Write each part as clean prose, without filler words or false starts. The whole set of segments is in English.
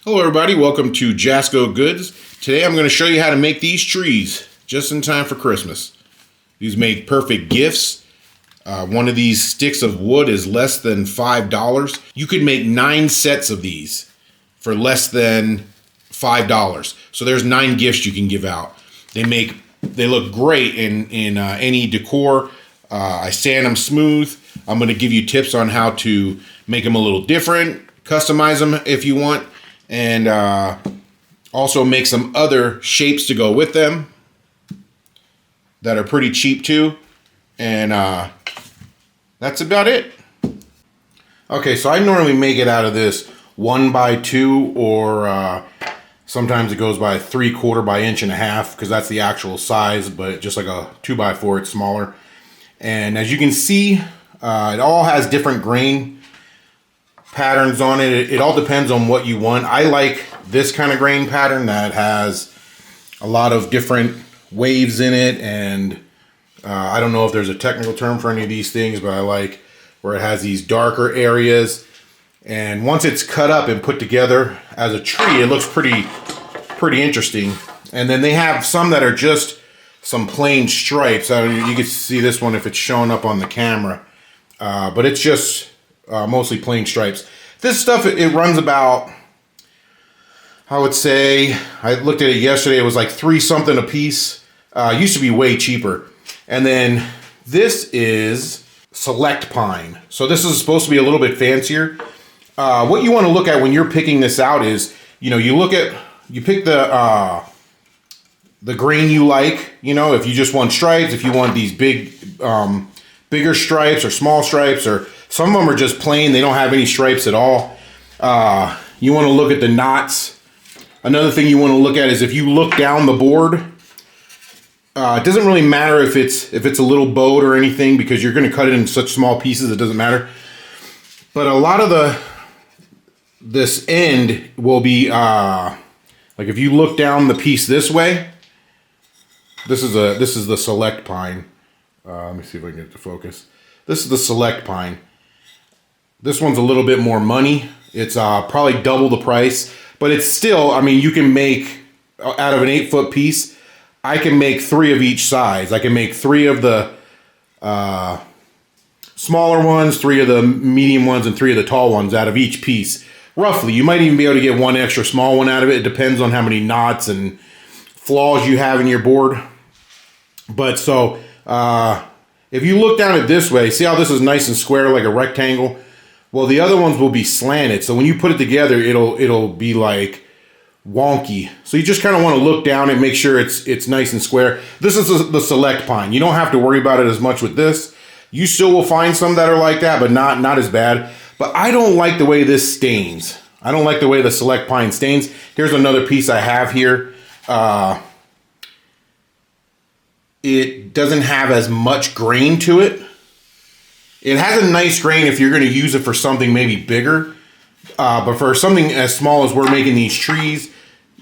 Hello everybody, welcome to Jasco Goods. Today I'm going to show you how to make these trees just in time for Christmas. These make perfect gifts. One of these sticks of wood is less than $5. You could make 9 sets of these for less than $5. So there's 9 gifts you can give out. They look great in any decor. I sand them smooth. I'm going to give you tips on how to make them a little different, customize them if you want, and also make some other shapes to go with them that are pretty cheap too. And that's about it. Okay, so I normally make it out of this 1x2 or sometimes it goes by 3/4 by 1.5 inches because that's the actual size, but just like a 2x4, it's smaller. And as you can see, it all has different grain patterns on it. It all depends on what you want. I like this kind of grain pattern that has a lot of different waves in it, and I don't know if there's a technical term for any of these things, but I like where it has these darker areas, and once it's cut up and put together as a tree, it looks pretty interesting. And then they have some that are just some plain stripes. You can see this one if it's showing up on the camera, but it's just mostly plain stripes. This stuff, it runs about, I would say, I looked at it yesterday, it was like $3 something a piece. It used to be way cheaper. And then this is select pine. So this is supposed to be a little bit fancier. What you want to look at when you're picking this out is, you pick the grain you like, if you just want stripes, if you want these bigger stripes or small stripes, or some of them are just plain, they don't have any stripes at all. You want to look at the knots. Another thing you want to look at is if you look down the board, it doesn't really matter if it's a little bowed or anything, because you're going to cut it in such small pieces, it doesn't matter. But a lot of this end will be, like if you look down the piece this way, this is the select pine. Let me see if I can get it to focus. This is the select pine. This one's a little bit more money. It's probably double the price, but it's still, you can make, out of an 8-foot piece, I can make 3 of each size. I can make 3 of the smaller ones, 3 of the medium ones, and 3 of the tall ones out of each piece. Roughly, you might even be able to get 1 extra small one out of it. It depends on how many knots and flaws you have in your board. But so, if you look down it this way, see how this is nice and square like a rectangle? Well, the other ones will be slanted. So when you put it together, it'll be like wonky. So you just kind of want to look down and make sure it's nice and square. This is the select pine. You don't have to worry about it as much with this. You still will find some that are like that, but not as bad. But I don't like the way this stains. I don't like the way the select pine stains. Here's another piece I have here. It doesn't have as much grain to it. It has a nice grain if you're going to use it for something maybe bigger. But for something as small as we're making these trees,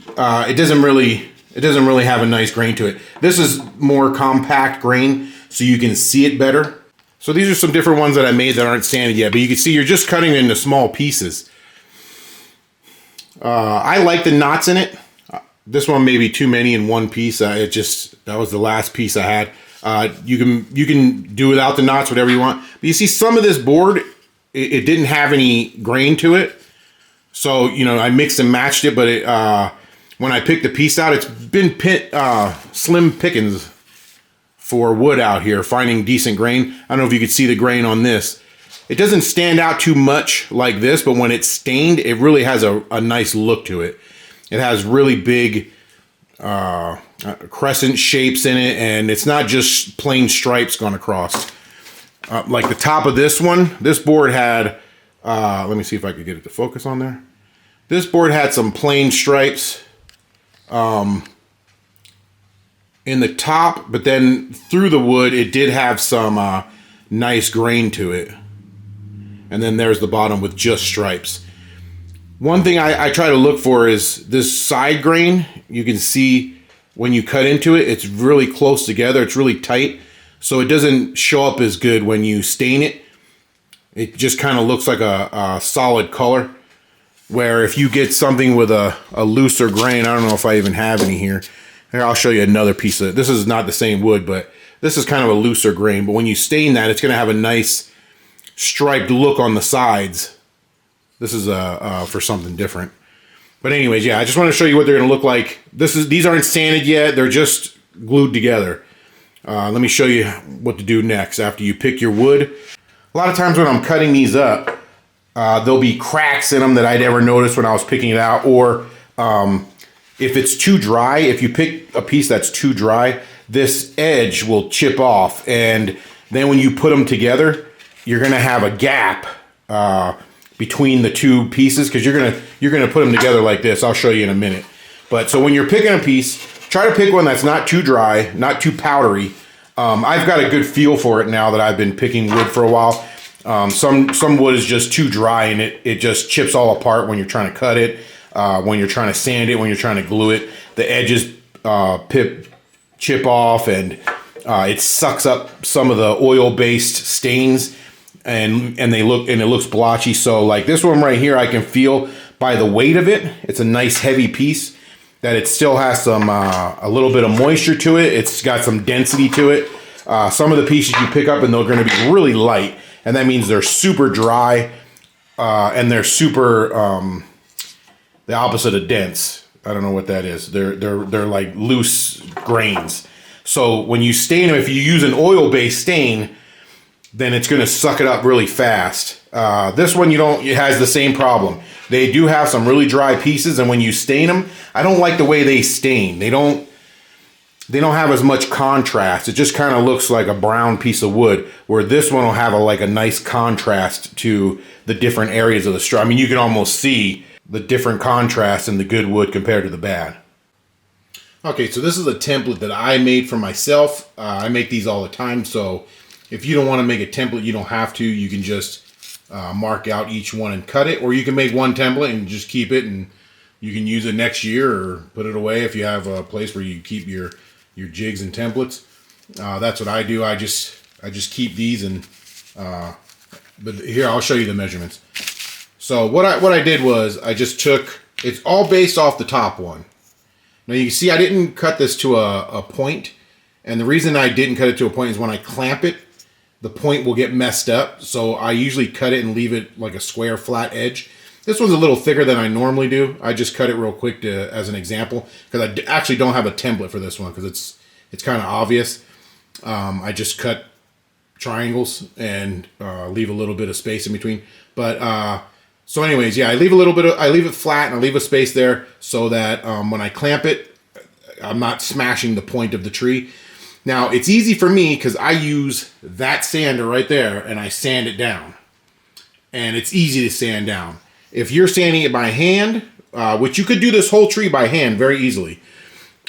it doesn't really have a nice grain to it. This is more compact grain, so you can see it better. So these are some different ones that I made that aren't sanded yet, but you can see you're just cutting it into small pieces. I like the knots in it. This one may be too many in one piece. That was the last piece I had. You can do without the knots, whatever you want. But you see some of this board, it didn't have any grain to it. So, I mixed and matched it, but when I picked the piece out, it's been slim pickings for wood out here, finding decent grain. I don't know if you could see the grain on this. It doesn't stand out too much like this, but when it's stained, it really has a nice look to it. It has really big crescent shapes in it, and it's not just plain stripes going across. Like the top of this one, this board had, let me see if I could get it to focus on there. This board had some plain stripes in the top, but then through the wood, it did have some nice grain to it. And then there's the bottom with just stripes. One thing I try to look for is this side grain. You can see when you cut into it, it's really close together. It's really tight. So it doesn't show up as good when you stain it. It just kind of looks like a solid color. Where if you get something with a looser grain, I don't know if I even have any here. Here, I'll show you another piece of it. This is not the same wood, but this is kind of a looser grain. But when you stain that, it's going to have a nice striped look on the sides. This is for something different. But anyways, yeah, I just want to show you what they're going to look like. These aren't sanded yet. They're just glued together. Let me show you what to do next after you pick your wood. A lot of times when I'm cutting these up, there'll be cracks in them that I'd ever noticed when I was picking it out. Or if it's too dry, if you pick a piece that's too dry, this edge will chip off. And then when you put them together, you're going to have a gap between the two pieces because you're gonna put them together like this. I'll show you in a minute. But so when you're picking a piece, try to pick one that's not too dry, not too powdery. I've got a good feel for it now that I've been picking wood for a while. Some wood is just too dry and it just chips all apart when you're trying to cut it, when you're trying to sand it, when you're trying to glue it. The edges chip off and it sucks up some of the oil-based stains and it looks blotchy. So like this one right here, I can feel by the weight of it, it's a nice heavy piece, that it still has some a little bit of moisture to it. It's got some density to it. Some of the pieces you pick up and they're going to be really light, and that means they're super dry and they're super the opposite of dense. I don't know what that is. They're like loose grains. So when you stain them, if you use an oil-based stain, then it's going to suck it up really fast. This one it has the same problem. They do have some really dry pieces, and when you stain them, I don't like the way they stain. They don't have as much contrast. It just kind of looks like a brown piece of wood, where this one will have a nice contrast to the different areas of the straw. I mean, you can almost see the different contrast in the good wood compared to the bad. Okay, so this is a template that I made for myself. I make these all the time, so if you don't want to make a template, you don't have to. You can just mark out each one and cut it, or you can make one template and just keep it, and you can use it next year or put it away if you have a place where you keep your jigs and templates. That's what I do. I just keep these, and but here I'll show you the measurements. So what I did was I just took, it's all based off the top one. Now you can see I didn't cut this to a point, and the reason I didn't cut it to a point is when I clamp it, the point will get messed up. So I usually cut it and leave it like a square flat edge. This one's a little thicker than I normally do. I just cut it real quick as an example, because I actually don't have a template for this one because it's kind of obvious. I just cut triangles and leave a little bit of space in between. But so anyways, yeah, I leave it flat and I leave a space there so that when I clamp it, I'm not smashing the point of the tree. Now, it's easy for me because I use that sander right there and I sand it down. And it's easy to sand down. If you're sanding it by hand, which you could do this whole tree by hand very easily.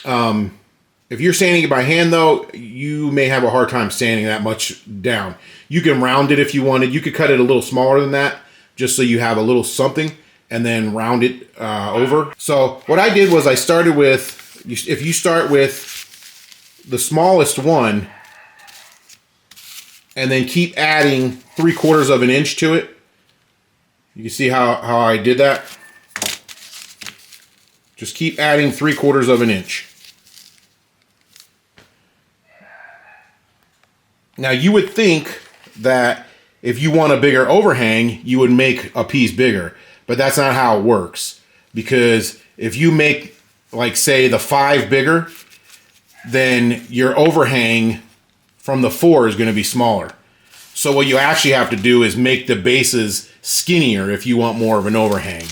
If you're sanding it by hand, though, you may have a hard time sanding that much down. You can round it if you wanted. You could cut it a little smaller than that, just so you have a little something, and then round it over. So what I did was I started with, if you start with the smallest one, and then keep adding 3/4 of an inch to it. You can see how I did that. Just keep adding 3/4 of an inch. Now you would think that if you want a bigger overhang, you would make a piece bigger, but that's not how it works. Because if you make, like, say, the 5 bigger, then your overhang from the 4 is going to be smaller. So what you actually have to do is make the bases skinnier if you want more of an overhang.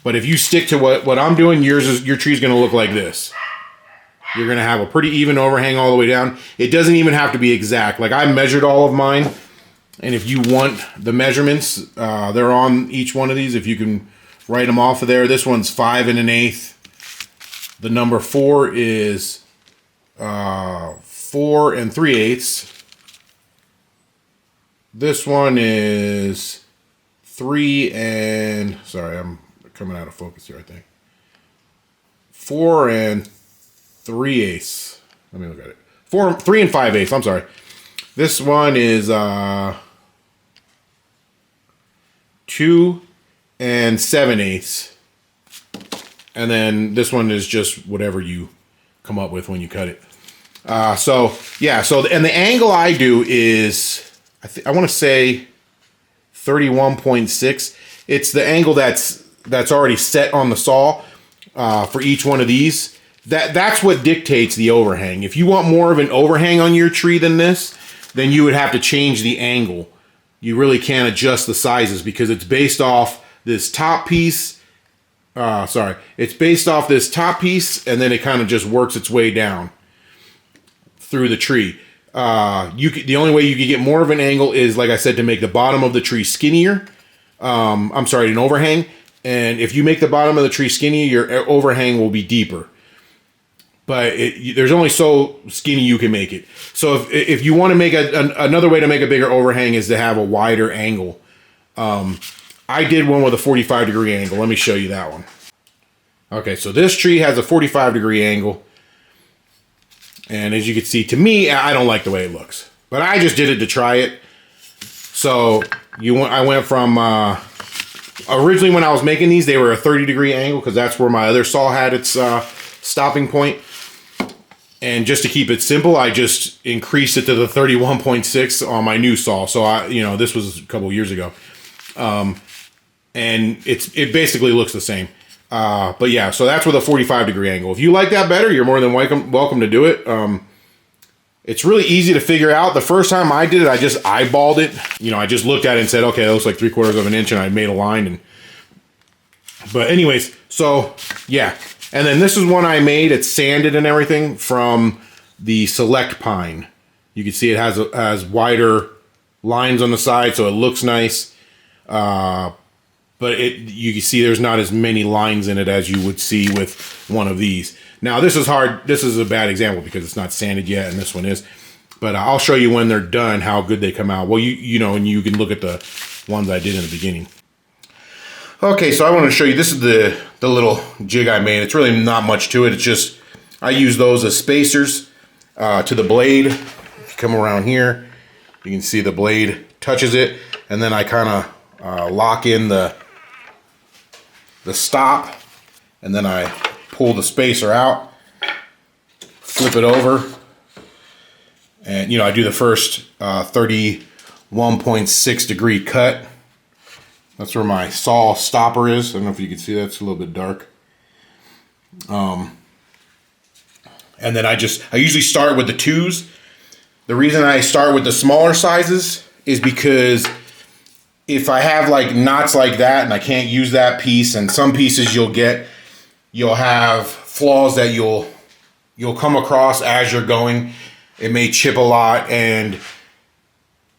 But if you stick to what I'm doing, your tree's going to look like this. You're going to have a pretty even overhang all the way down. It doesn't even have to be exact. Like, I measured all of mine, and if you want the measurements, they're on each one of these. If you can write them off of there. This one's 5 1/8. The number 4 is 4 3/8. This one is 3 and, sorry, I'm coming out of focus here, I think. 4 3/8. Let me look at it. 3 5/8. I'm sorry. This one is 2 7/8. And then this one is just whatever you come up with when you cut it. So and the angle I do is, I want to say 31.6. It's the angle that's already set on the saw for each one of these. That's what dictates the overhang. If you want more of an overhang on your tree than this, then you would have to change the angle. You really can't adjust the sizes because it's based off this top piece. It's based off this top piece, and then it kind of just works its way down through the tree. The only way you can get more of an angle is, like I said, to make the bottom of the tree skinnier. An overhang. And if you make the bottom of the tree skinnier, your overhang will be deeper. But there's only so skinny you can make it. So if you want to make another way to make a bigger overhang is to have a wider angle. I did one with a 45-degree angle. Let me show you that one. Okay, so this tree has a 45-degree angle. And as you can see, to me, I don't like the way it looks. But I just did it to try it. So I went from, originally when I was making these, they were a 30-degree angle because that's where my other saw had its stopping point. And just to keep it simple, I just increased it to the 31.6 on my new saw. So this was a couple years ago. And it basically looks the same. But yeah, so that's with a 45-degree angle. If you like that better, you're more than welcome to do it. It's really easy to figure out. The first time I did it, I just eyeballed it. I just looked at it and said, okay, that looks like 3/4 of an inch, and I made a line. But anyways, so yeah. And then this is one I made. It's sanded and everything from the Select Pine. You can see it has wider lines on the side, so it looks nice. But you can see there's not as many lines in it as you would see with one of these. Now this is hard. This is a bad example because it's not sanded yet, and this one is. But I'll show you when they're done how good they come out. Well, and you can look at the ones I did in the beginning. Okay, so I want to show you. This is the little jig I made. It's really not much to it. It's just I use those as spacers to the blade. If you come around here, you can see the blade touches it, and then I kind of lock in the stop, and then I pull the spacer out, flip it over, and I do the first 31.6 degree cut. That's where my saw stopper is. I don't know if you can see that. It's a little bit dark. And then I usually start with the 2s. The reason I start with the smaller sizes is because if I have like knots like that and I can't use that piece, and some pieces you'll have flaws that you'll come across as you're going. It may chip a lot, and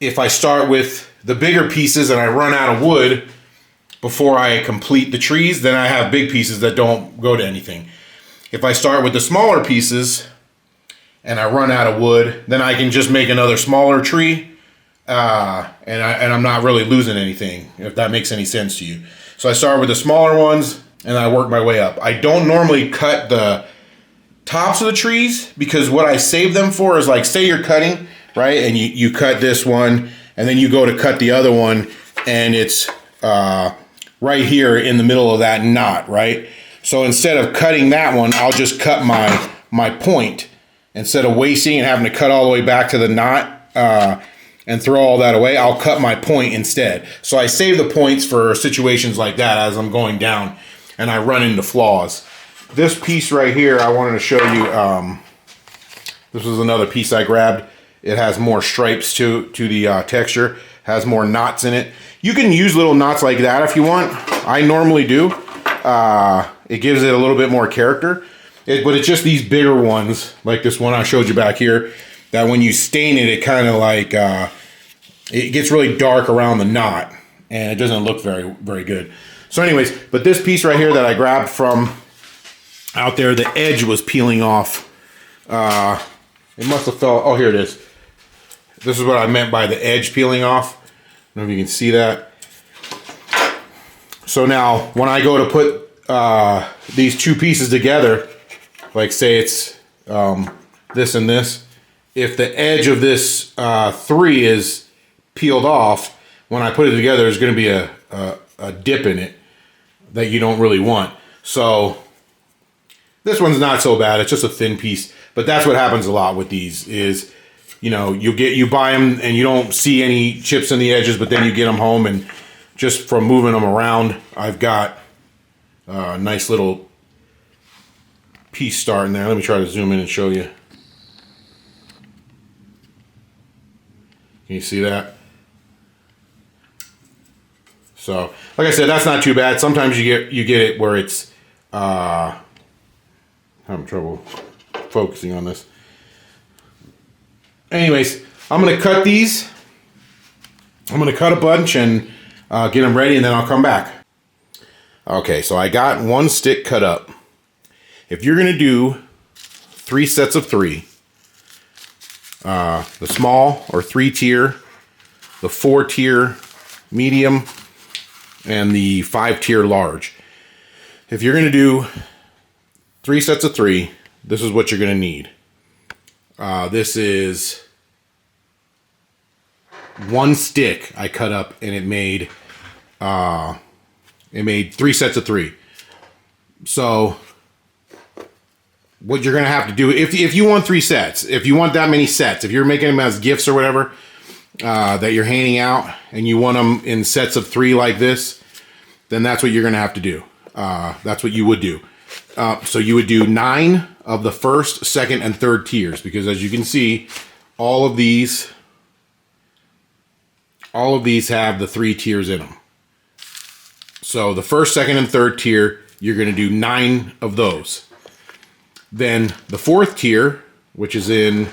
if I start with the bigger pieces and I run out of wood before I complete the trees, then I have big pieces that don't go to anything. If I start with the smaller pieces and I run out of wood, then I can just make another smaller tree. And I'm not really losing anything, if that makes any sense to you. So I start with the smaller ones and I work my way up. I don't normally cut the tops of the trees because what I save them for is, like, say you're cutting, right? And you cut this one and then you go to cut the other one and it's right here in the middle of that knot, right? So instead of cutting that one, I'll just cut my point instead of wasting and having to cut all the way back to the knot. And throw all that away, I'll cut my point instead. So I save the points for situations like that as I'm going down and I run into flaws. This piece right here, I wanted to show you, this was another piece I grabbed. It has more stripes to the texture, has more knots in it. You can use little knots like that if you want. I normally do. It gives it a little bit more character. But it's just these bigger ones, like this one I showed you back here, that when you stain it, it kind of like, it gets really dark around the knot and it doesn't look very, very good. So anyways, but this piece right here that I grabbed from out there, the edge was peeling off. It must have fell, oh, here it is. This is what I meant by the edge peeling off. I don't know if you can see that. So now when I go to put these two pieces together, like say it's this and this, if the edge of this 3 is peeled off, when I put it together, there's going to be a dip in it that you don't really want. So This one's not so bad. It's just a thin piece. But that's what happens a lot with these is, you know, you buy them and you don't see any chips in the edges, but then you get them home and just from moving them around, I've got a nice little piece starting there. Let me try to zoom in and show you. Can you see that? So, like I said, that's not too bad. Sometimes you get it where it's having trouble focusing on this. Anyways, I'm gonna cut these. I'm gonna cut a bunch and get them ready, and then I'll come back. Okay, so I got one stick cut up. If you're gonna do 3 sets of 3, the small or 3-tier, the 4-tier medium, and the 5-tier large. If you're gonna do 3 sets of 3, this is what you're gonna need. This is one stick I cut up, and it made 3 sets of 3. So what you're gonna have to do, if you want 3 sets, if you want that many sets, if you're making them as gifts or whatever that you're handing out, and you want them in sets of 3 like this, then that's what you're gonna have to do. That's what you would do. So you would do 9 of the 1st, 2nd, and 3rd tiers, because as you can see, all of these have the 3 tiers in them. So the 1st, 2nd, and 3rd tier, you're going to do 9 of those. Then the 4th tier, which is in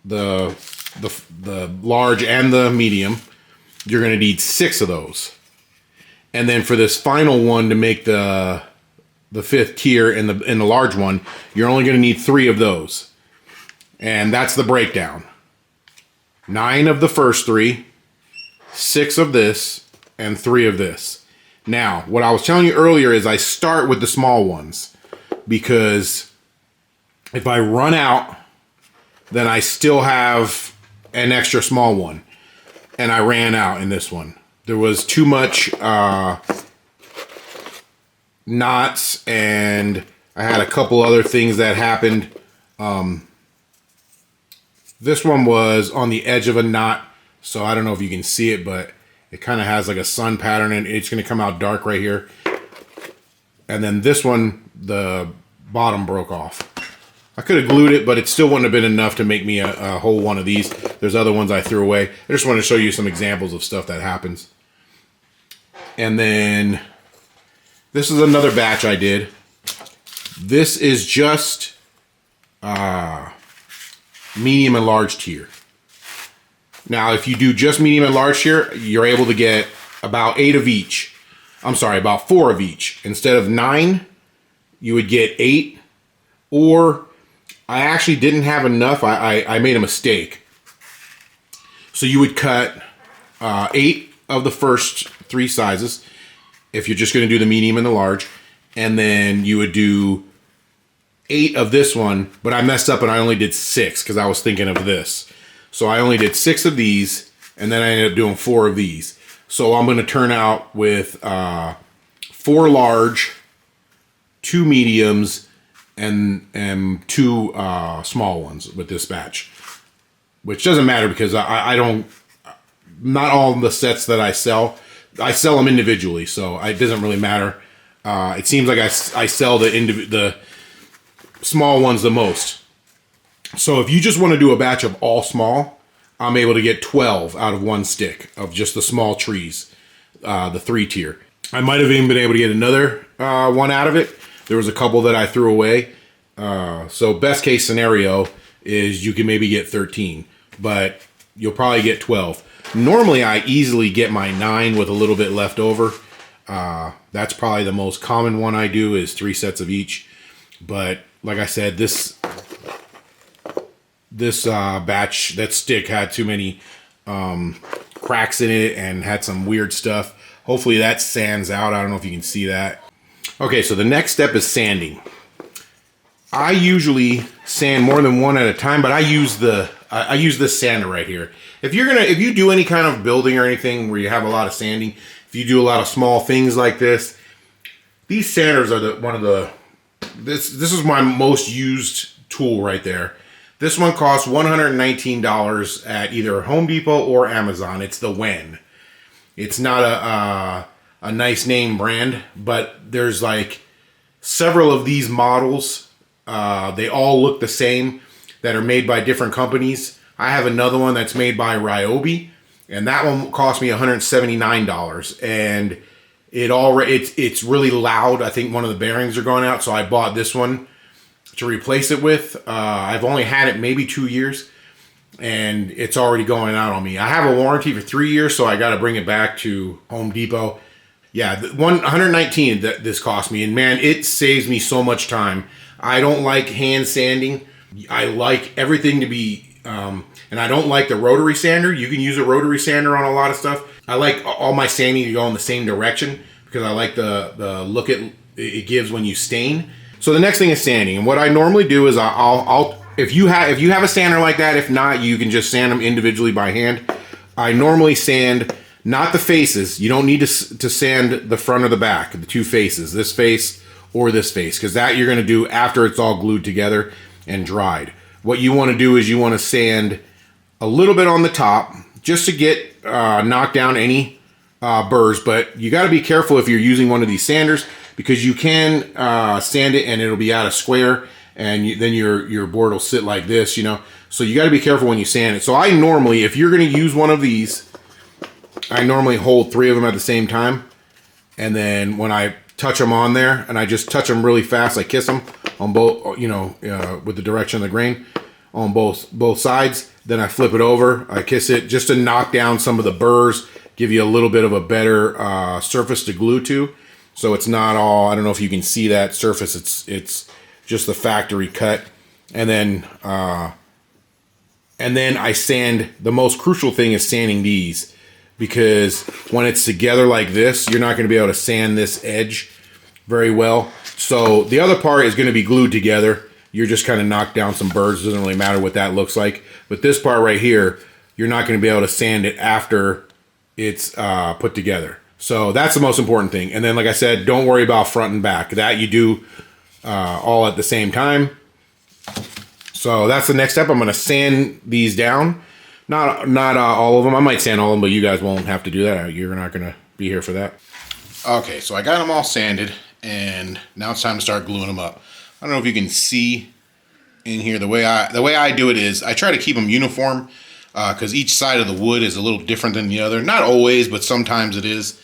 the large and the medium, you're going to need 6 of those. And then for this final one to make the 5th tier in the large one, you're only going to need 3 of those. And that's the breakdown. 9 of the first 3, 6 of this, and 3 of this. Now, what I was telling you earlier is I start with the small ones, because if I run out, then I still have an extra small one. And I ran out in this one. There was too much knots, and I had a couple other things that happened. This one was on the edge of a knot, so I don't know if you can see it, but it kind of has like a sun pattern, and it's going to come out dark right here. And then this one, the bottom broke off. I could have glued it, but it still wouldn't have been enough to make me a whole one of these. There's other ones I threw away. I just want to show you some examples of stuff that happens. And then this is another batch I did. This is just medium and large tier. Now, if you do just medium and large tier, you're able to get about 8 of each. I'm sorry, about 4 of each. Instead of 9, you would get 8. Or I actually didn't have enough. I made a mistake. So you would cut 8 of the first 3 sizes if you're just going to do the medium and the large. And then you would do 8 of this one, but I messed up and I only did 6 because I was thinking of this. So I only did 6 of these, and then I ended up doing 4 of these. So I'm going to turn out with 4 large, 2 mediums, and 2 small ones with this batch. Which doesn't matter because I don't, not all the sets that I sell them individually, so it doesn't really matter. It seems like I sell the small ones the most. So if you just want to do a batch of all small, I'm able to get 12 out of one stick of just the small trees, the 3 tier. I might have even been able to get another one out of it. There was a couple that I threw away. So best case scenario is you can maybe get 13, but you'll probably get 12. Normally I easily get my 9 with a little bit left over. That's probably the most common one I do is 3 sets of each. But like I said, this batch, that stick had too many cracks in it and had some weird stuff. Hopefully that sands out. I don't know if you can see that. Okay, so the next step is sanding. I usually sand more than one at a time, but I use this sander right here. If you do any kind of building or anything where you have a lot of sanding, if you do a lot of small things like this, these sanders are one of the this is my most used tool right there. This one costs $119 at either Home Depot or Amazon. It's the Wen. It's not a nice name brand, but there's like several of these models. They all look the same that are made by different companies. I have another one that's made by Ryobi, and that one cost me $179. And it's really loud. I think one of the bearings are going out, so I bought this one to replace it with. I've only had it maybe 2 years, and it's already going out on me. I have a warranty for 3 years, so I got to bring it back to Home Depot. Yeah, $119 that this cost me, and man, it saves me so much time. I don't like hand sanding. I like everything to be, and I don't like the rotary sander. You can use a rotary sander on a lot of stuff. I like all my sanding to go in the same direction because I like the look it gives when you stain. So the next thing is sanding, and what I normally do is I'll if you have a sander like that, if not, you can just sand them individually by hand. I normally sand not the faces. You don't need to sand the front or the back, the two faces, this face or this face, because that you're going to do after it's all glued together and dried. What you want to do is you want to sand a little bit on the top just to get knock down any burrs, but you got to be careful if you're using one of these sanders, because you can sand it and it'll be out of square, and then your board will sit like this, you know. So you got to be careful when you sand it. So I normally, if you're going to use one of these, I normally hold 3 of them at the same time, and then when I touch them on there, and I just touch them really fast, I kiss them on both, you know, with the direction of the grain on both sides. Then I flip it over, I kiss it just to knock down some of the burrs, give you a little bit of a better surface to glue to. So it's not all, I don't know if you can see that surface, it's just the factory cut. And then I sand. The most crucial thing is sanding these, because when it's together like this, you're not going to be able to sand this edge very well. So the other part is going to be glued together. You're just kind of knock down some burrs. It doesn't really matter what that looks like. But this part right here, you're not going to be able to sand it after it's put together. So that's the most important thing. And then, like I said, don't worry about front and back. That you do all at the same time. So that's the next step. I'm going to sand these down. Not all of them. I might sand all of them, but you guys won't have to do that. You're not going to be here for that. Okay, so I got them all sanded, and now it's time to start gluing them up. I don't know if you can see in here, the way I do it is I try to keep them uniform, because each side of the wood is a little different than the other. Not always, but sometimes it is.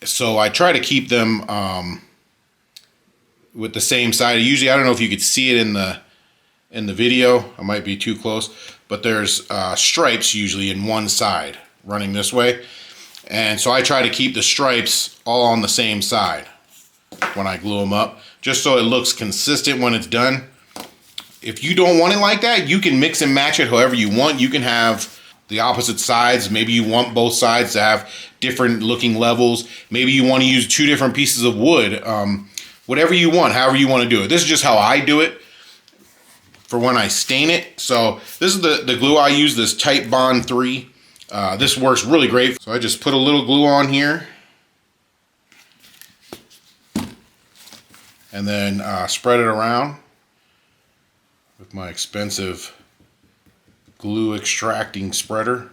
So I try to keep them with the same side. Usually, I don't know if you could see it in the video. I might be too close, but there's stripes usually in one side running this way. And so I try to keep the stripes all on the same side when I glue them up, just so it looks consistent when it's done. If you don't want it like that, you can mix and match it however you want. You can have the opposite sides. Maybe you want both sides to have different looking levels. Maybe you want to use 2 different pieces of wood. Whatever you want, however you want to do it. This is just how I do it for when I stain it. So this is the glue I use, this Type Bond 3. This works really great. So I just put a little glue on here, and then spread it around with my expensive glue extracting spreader.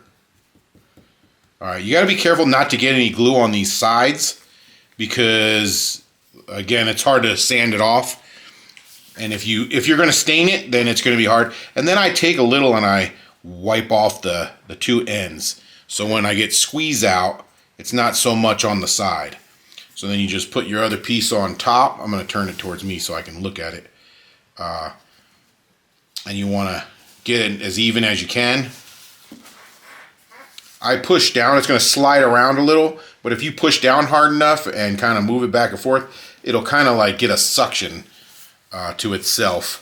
All right, you got to be careful not to get any glue on these sides, because again, it's hard to sand it off. And if you're going to stain it, then it's going to be hard. And then I take a little and I wipe off the 2 ends. So when I get squeeze out, it's not so much on the side. So then you just put your other piece on top. I'm going to turn it towards me so I can look at it. And you want to get it as even as you can. I push down. It's going to slide around a little. But if you push down hard enough and kind of move it back and forth, it'll kind of like get a suction to itself.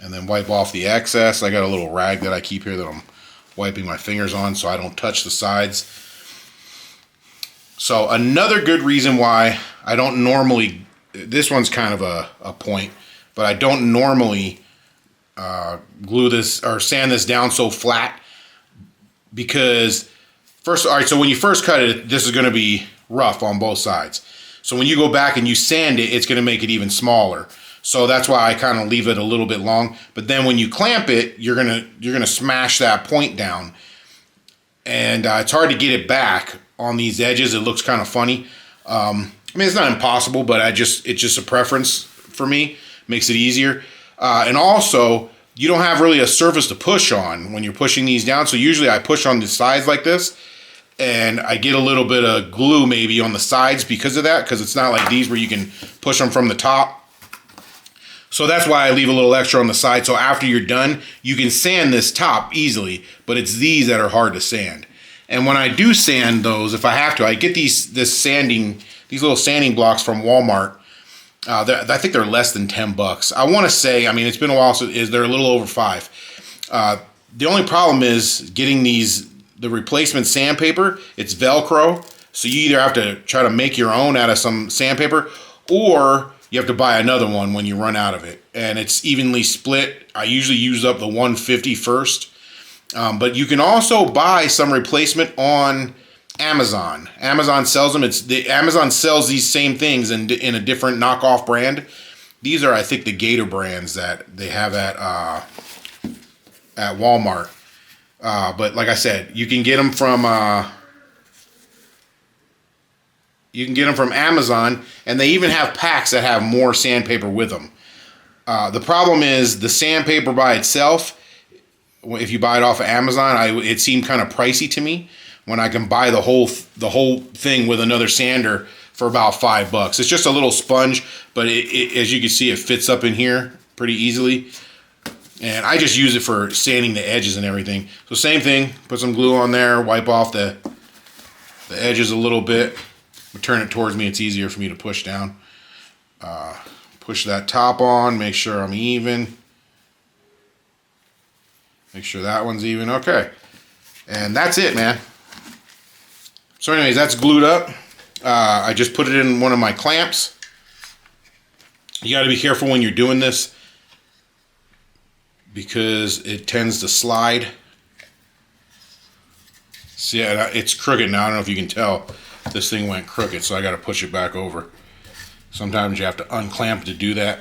And then wipe off the excess. I got a little rag that I keep here that I'm wiping my fingers on so I don't touch the sides. So another good reason why I don't normally, this one's kind of a point, but I don't normally glue this or sand this down so flat, because first, all right, so when you first cut it, this is going to be rough on both sides. So when you go back and you sand it, it's going to make it even smaller. So that's why I kind of leave it a little bit long. But then when you clamp it, you're gonna smash that point down, and it's hard to get it back on these edges. It looks kind of funny. I mean, it's not impossible, but it's just a preference for me. Makes it easier, and also you don't have really a surface to push on when you're pushing these down. So usually I push on the sides like this, and I get a little bit of glue maybe on the sides because of that, because it's not like these where you can push them from the top. So that's why I leave a little extra on the side. So after you're done, you can sand this top easily, but it's these that are hard to sand. And when I do sand those, if I have to, I get these little sanding blocks from Walmart. I think they're less than $10. I want to say, I mean, it's been a while, so they're a little over $5. The only problem is getting the replacement sandpaper. It's Velcro, so you either have to try to make your own out of some sandpaper, or you have to buy another one when you run out of it. And it's evenly split. I usually use up the 150 first. But you can also buy some replacement on Amazon. Amazon sells them. Amazon sells these same things in a different knockoff brand. These are, I think, the Gator brands that they have at Walmart. But like I said, you can get them from Amazon, and they even have packs that have more sandpaper with them. The problem is the sandpaper by itself, if you buy it off of Amazon, it seemed kind of pricey to me when I can buy the whole thing with another sander for about $5. It's just a little sponge, but as you can see, it fits up in here pretty easily. And I just use it for sanding the edges and everything. So same thing, put some glue on there, wipe off the edges a little bit. Turn it towards me, it's easier for me to push down. Push that top on, make sure I'm even. Make sure that one's even, okay. And that's it, man. So anyways, that's glued up. I just put it in one of my clamps. You gotta be careful when you're doing this because it tends to slide. See, it's crooked now, I don't know if you can tell. This thing went crooked, so I got to push it back over. Sometimes you have to unclamp to do that.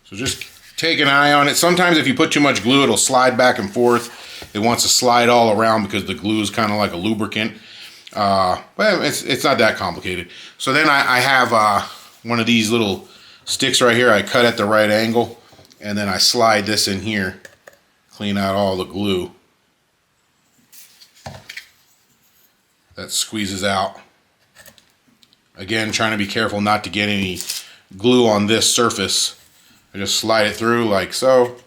So just take an eye on it. Sometimes if you put too much glue, it'll slide back and forth. It wants to slide all around because the glue is kind of like a lubricant. But it's not that complicated. So then I have one of these little sticks right here. I cut at the right angle, and then I slide this in here, clean out all the glue. That squeezes out. Again, trying to be careful not to get any glue on this surface. I just slide it through like so,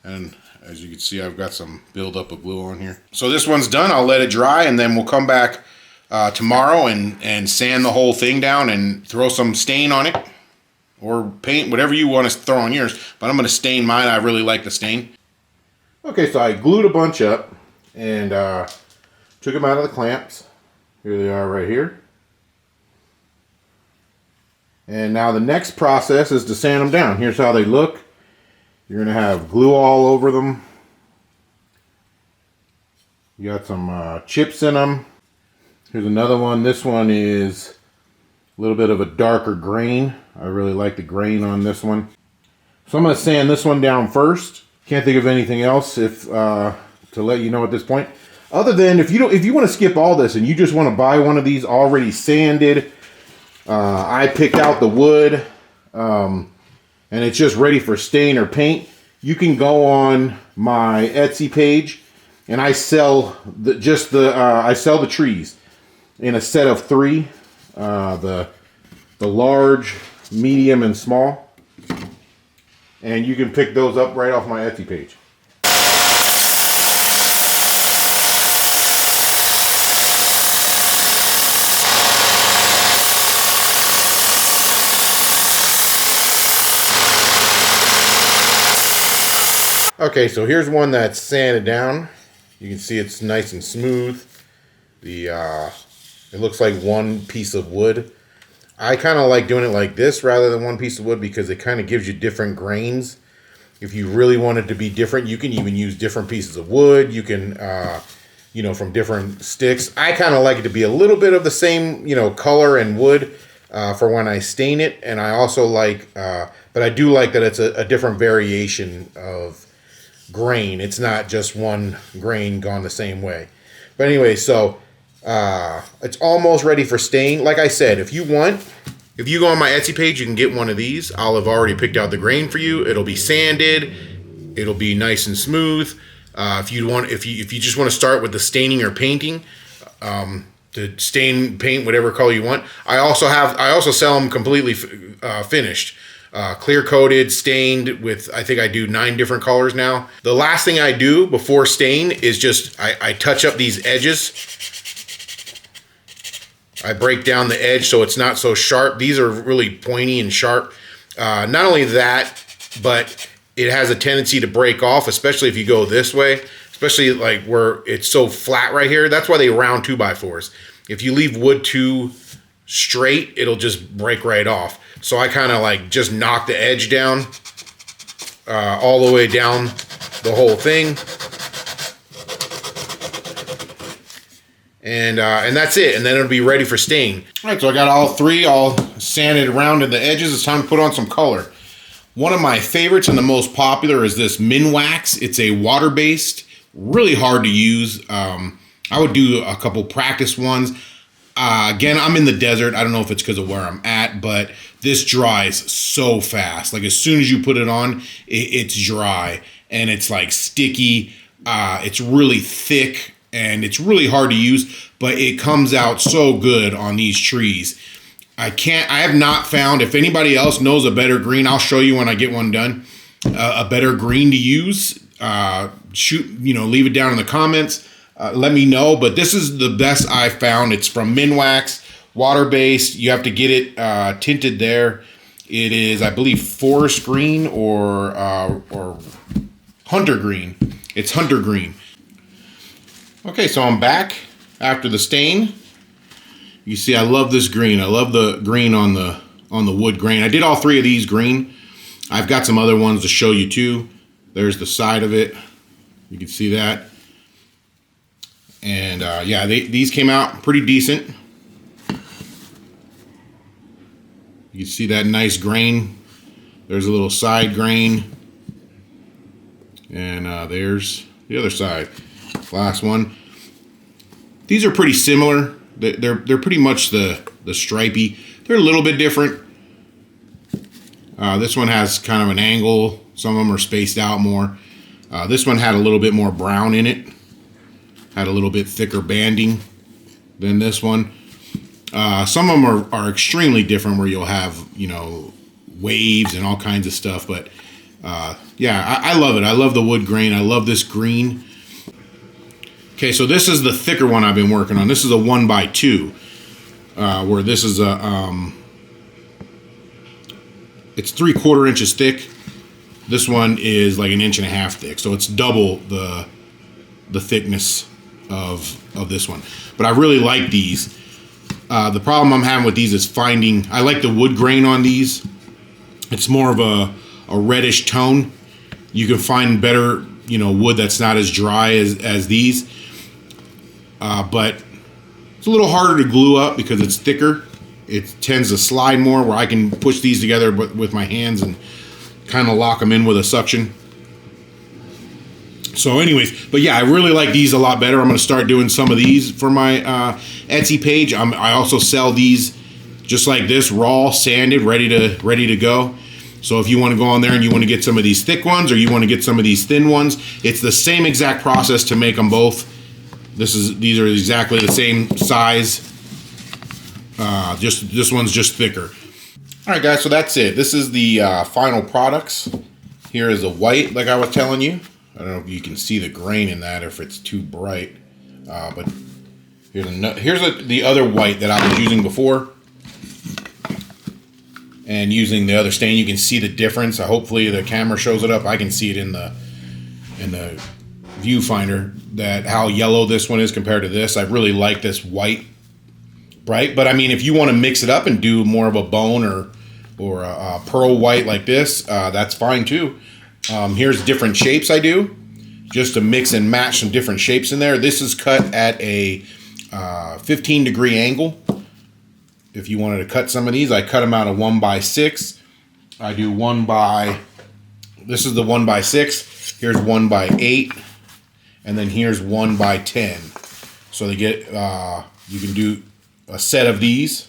and as you can see, I've got some buildup of glue on here. So this one's done. I'll let it dry, and then we'll come back tomorrow and sand the whole thing down and throw some stain on it, or paint, whatever you want to throw on yours. But I'm going to stain mine. I really like the stain. Okay, so I glued a bunch up and took them out of the clamps. Here they are right here. And now the next process is to sand them down. Here's how they look. You're going to have glue all over them. You got some chips in them. Here's another one. This one is a little bit of a darker grain. I really like the grain on this one. So I'm going to sand this one down first. Can't think of anything else to let you know at this point. Other than if you want to skip all this and you just want to buy one of these already sanded, I picked out the wood, and it's just ready for stain or paint. You can go on my Etsy page, and I sell the trees in a set of 3, the large, medium, and small, and you can pick those up right off my Etsy page. Okay, so here's one that's sanded down. You can see it's nice and smooth. It looks like one piece of wood. I kind of like doing it like this rather than one piece of wood because it kind of gives you different grains. If you really want it to be different, you can even use different pieces of wood. You can, you know, from different sticks. I kind of like it to be a little bit of the same, you know, color and wood for when I stain it. And I also like, but I do like that it's a different variation of grain. It's not just one grain gone the same way. But anyway, so it's almost ready for stain. Like I said, if you go on my Etsy page, you can get one of these. I'll have already picked out the grain for you. It'll be sanded. It'll be nice and smooth. If you just want to start with the staining or painting, to stain, paint whatever color you want. I also sell them completely finished. Clear coated, stained with, I think I do 9 different colors now. The last thing I do before stain is just, I touch up these edges. I break down the edge so it's not so sharp. These are really pointy and sharp. Not only that, but it has a tendency to break off, especially if you go this way, especially like where it's so flat right here. That's why they round 2x4s. If you leave wood too straight, it'll just break right off. So I kind of like just knock the edge down all the way down the whole thing. And that's it. And then it'll be ready for stain. All right, so I got all 3 all sanded around in the edges. It's time to put on some color. One of my favorites and the most popular is this Minwax. It's a water-based, really hard to use. I would do a couple practice ones. Again, I'm in the desert. I don't know if it's because of where I'm at, but this dries so fast. Like as soon as you put it on, it's dry and it's like sticky. It's really thick and it's really hard to use, but it comes out so good on these trees. I have not found, if anybody else knows a better green, I'll show you when I get one done, a better green to use. Leave it down in the comments. Let me know, but this is the best I've found. It's from Minwax, water-based. You have to get it tinted there. It is, I believe, forest green or hunter green. It's hunter green. Okay, so I'm back after the stain. You see, I love this green. I love the green on the wood grain. I did all 3 of these green. I've got some other ones to show you too. There's the side of it. You can see that. And yeah, these came out pretty decent. You can see that nice grain. There's a little side grain. And there's the other side. Last one. These are pretty similar. They're pretty much the stripey. They're a little bit different. This one has kind of an angle. Some of them are spaced out more. This one had a little bit more brown in it. Had a little bit thicker banding than this one. Some of them are extremely different where you'll have, you know, waves and all kinds of stuff. But yeah, I love it. I love the wood grain. I love this green. Okay, so this is the thicker one I've been working on. This is a 1x2, where this is it's 3/4 inches thick. This one is like 1.5 inches thick, so it's double the thickness of this one. But I really like these. The problem I'm having with these is finding. I like the wood grain on these. It's more of a reddish tone. You can find better, you know, wood that's not as dry as these. But it's a little harder to glue up because it's thicker. It tends to slide more, where I can push these together with my hands and kind of lock them in with a suction. So anyways, but yeah, I really like these a lot better. I'm going to start doing some of these for my Etsy page. I also sell these just like this, raw, sanded, ready to go. So if you want to go on there and you want to get some of these thick ones or you want to get some of these thin ones, it's the same exact process to make them both. These are exactly the same size. Just this one's just thicker. All right, guys. So that's it. This is the final products. Here is the white, like I was telling you. I don't know if you can see the grain in that, if it's too bright. But here's the other white that I was using before, and using the other stain. You can see the difference. Hopefully the camera shows it up. I can see it in the viewfinder, that how yellow this one is compared to this. I really like this white right? But I mean, if you want to mix it up and do more of a bone or a pearl white like this, that's fine too. Here's different shapes I do, just to mix and match some different shapes in there. This is cut at a 15-degree angle. If you wanted to cut some of these, I cut them out of 1x6. I do this is the 1x6. Here's 1x8, and then here's 1x10. So they get, you can do a set of these.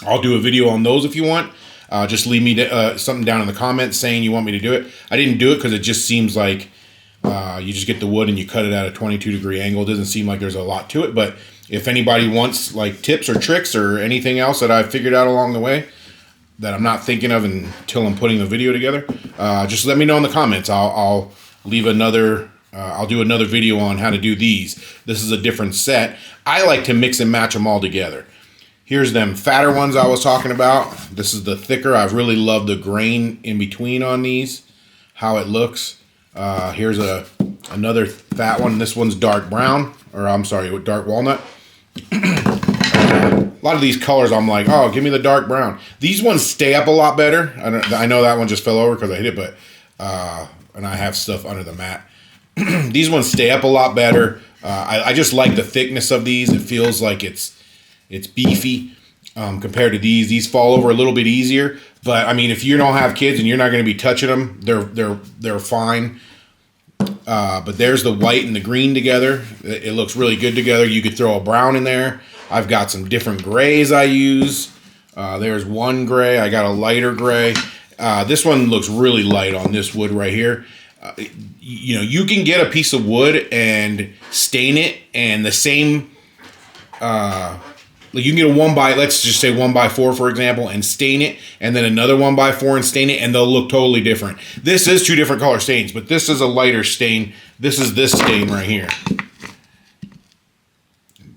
I'll do a video on those if you want. Just leave me something down in the comments saying you want me to do it. I didn't do it because it just seems like you just get the wood and you cut it at a 22-degree angle. It doesn't seem like there's a lot to it, but if anybody wants like tips or tricks or anything else that I've figured out along the way that I'm not thinking of until I'm putting the video together, just let me know in the comments. I'll leave another, I'll do another video on how to do these. This is a different set. I like to mix and match them all together. Here's them fatter ones I was talking about. This is the thicker. I really love the grain in between on these, how it looks. Here's another fat one. This one's dark brown, or I'm sorry, dark walnut. A lot of these colors, I'm like, oh, give me the dark brown. These ones stay up a lot better. I know that one just fell over because I hit it, but and I have stuff under the mat. These ones stay up a lot better. I just like the thickness of these. It feels like it's beefy compared to these. These fall over a little bit easier, but I mean, if you don't have kids and you're not going to be touching them, they're fine. But there's the white and the green together. It looks really good together. You could throw a brown in there. I've got some different grays I use. There's one gray. I got a lighter gray. This one looks really light on this wood right here. You know, you can get a piece of wood and stain it, and the same, like you can get a let's just say 1x4, for example, and stain it, and then another 1x4 and stain it, and they'll look totally different. This is two different color stains, but this is a lighter stain. This is this stain right here.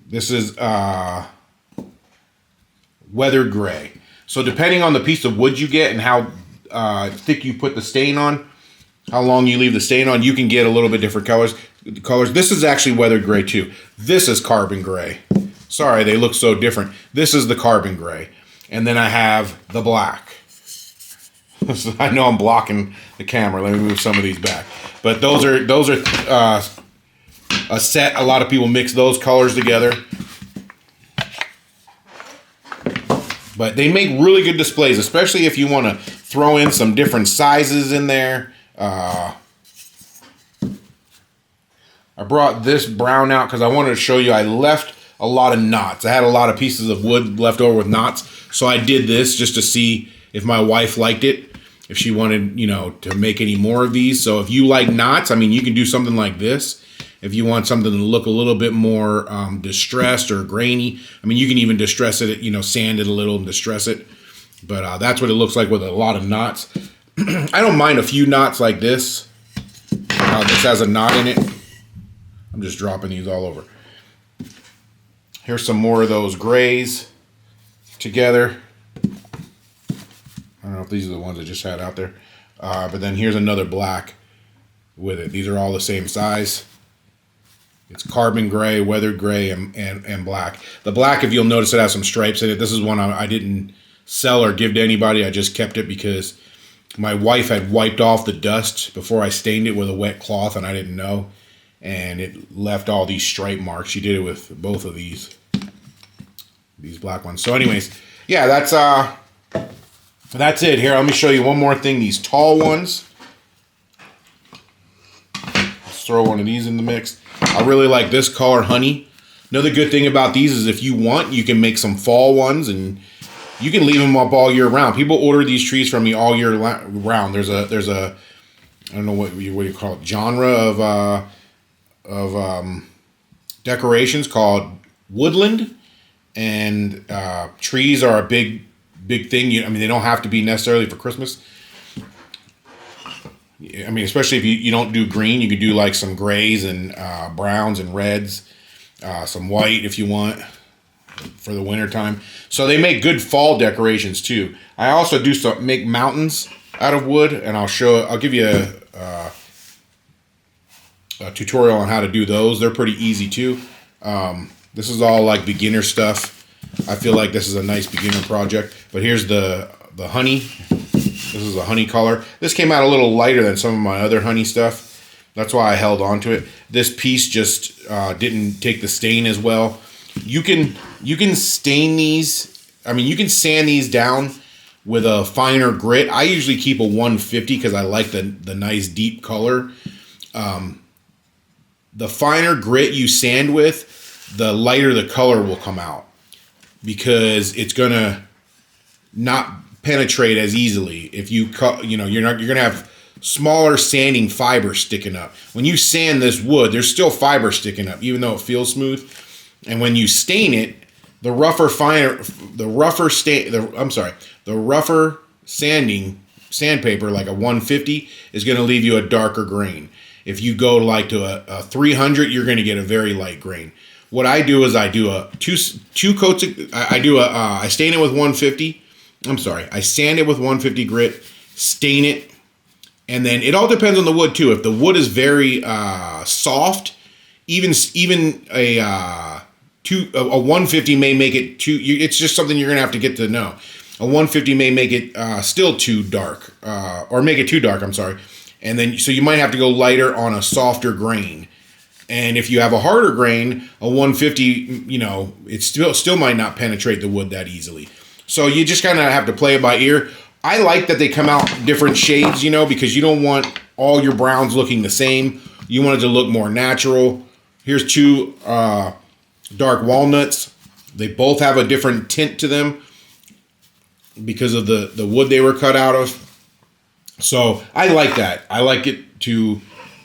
This is weathered gray. So depending on the piece of wood you get and how thick you put the stain on, how long you leave the stain on, you can get a little bit different colors. This is actually weathered gray too. This is carbon gray. Sorry, they look so different. This is the carbon gray. And then I have the black. I know I'm blocking the camera. Let me move some of these back. But those are a set. A lot of people mix those colors together. But they make really good displays, especially if you want to throw in some different sizes in there. I brought this brown out because I wanted to show you I left a lot of knots. I had a lot of pieces of wood left over with knots. So I did this just to see if my wife liked it, if she wanted, you know, to make any more of these. So if you like knots, I mean, you can do something like this. If you want something to look a little bit more distressed or grainy, I mean, you can even distress it, you know, sand it a little and distress it. But that's what it looks like with a lot of knots. I don't mind a few knots like this. This has a knot in it. I'm just dropping these all over. Here's some more of those grays together. I don't know if these are the ones I just had out there. But then here's another black with it. These are all the same size. It's carbon gray, weathered gray, and black. The black, if you'll notice, it has some stripes in it. This is one I didn't sell or give to anybody. I just kept it because my wife had wiped off the dust before I stained it with a wet cloth, and I didn't know. And it left all these stripe marks. She did it with both of these black ones. So anyways, yeah, that's it. Here, let me show you one more thing. These tall ones. Let's throw one of these in the mix. I really like this color, honey. Another good thing about these is if you want, you can make some fall ones, and you can leave them up all year round. People order these trees from me all year round. There's a I don't know what you call it, genre of decorations called woodland, and trees are a big thing. I mean, they don't have to be necessarily for Christmas. I mean, especially if you don't do green, you could do like some grays and browns and reds, some white if you want for the winter time. So they make good fall decorations too. I also do make mountains out of wood, and I'll give you a tutorial on how to do those. They're pretty easy too. This is all like beginner stuff. I feel like this is a nice beginner project. But here's the honey. This is a honey color. This came out a little lighter than some of my other honey stuff. That's why I held on to it. This piece just didn't take the stain as well. You can stain these. I mean, you can sand these down with a finer grit. I usually keep a 150 because I like the nice deep color. The finer grit you sand with, the lighter the color will come out, because it's gonna not penetrate as easily if you cut. You know, you're gonna have smaller sanding fiber sticking up. When you sand this wood, there's still fiber sticking up, even though it feels smooth. And when you stain it, the rougher sandpaper, like a 150, is going to leave you a darker grain. If you go like to a 300, you're going to get a very light grain. What I do is I do a two coats. I stain it with 150. I sand it with 150 grit, stain it, and then it all depends on the wood too. If the wood is very soft, even a 150 may make it too. It's just something you're gonna have to get to know. A 150 may make it still too dark, or make it too dark. And then so you might have to go lighter on a softer grain. And if you have a harder grain, a 150, you know, it still might not penetrate the wood that easily. So you just kind of have to play it by ear. I like that they come out different shades, you know, because you don't want all your browns looking the same. You want it to look more natural. Here's two dark walnuts. They both have a different tint to them because of the wood they were cut out of. So I like that. I like it to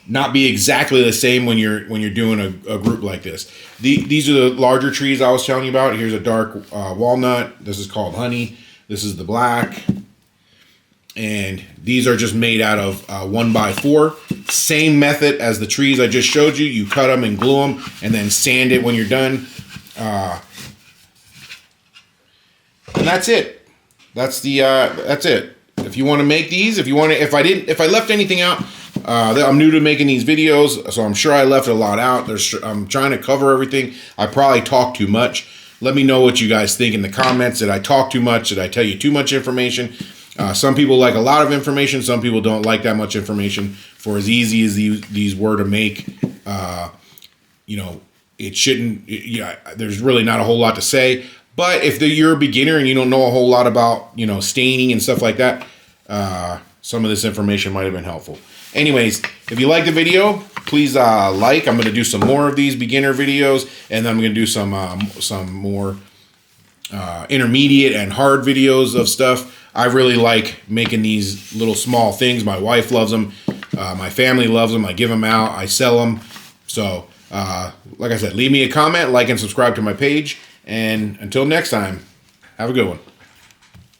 not be exactly the same when you're doing a group like this. These are the larger trees I was telling you about. Here's a dark walnut. This is called honey. This is the black. And these are just made out of 1x4. Same method as the trees I just showed you. You cut them and glue them and then sand it when you're done. And that's it. That's it. If you want to make these, if I left anything out, I'm new to making these videos, so I'm sure I left a lot out. I'm trying to cover everything. I probably talked too much. Let me know what you guys think in the comments. Did I talk too much? Did I tell you too much information? Some people like a lot of information. Some people don't like that much information. For as easy as these were to make, you know, it shouldn't. There's really not a whole lot to say. But if you're a beginner and you don't know a whole lot about, you know, staining and stuff like that, some of this information might have been helpful. Anyways, if you like the video, please like. I'm going to do some more of these beginner videos, and then I'm going to do some more intermediate and hard videos of stuff. I really like making these little small things. My wife loves them. My family loves them. I give them out. I sell them. So, like I said, leave me a comment, like, and subscribe to my page. And until next time, have a good one.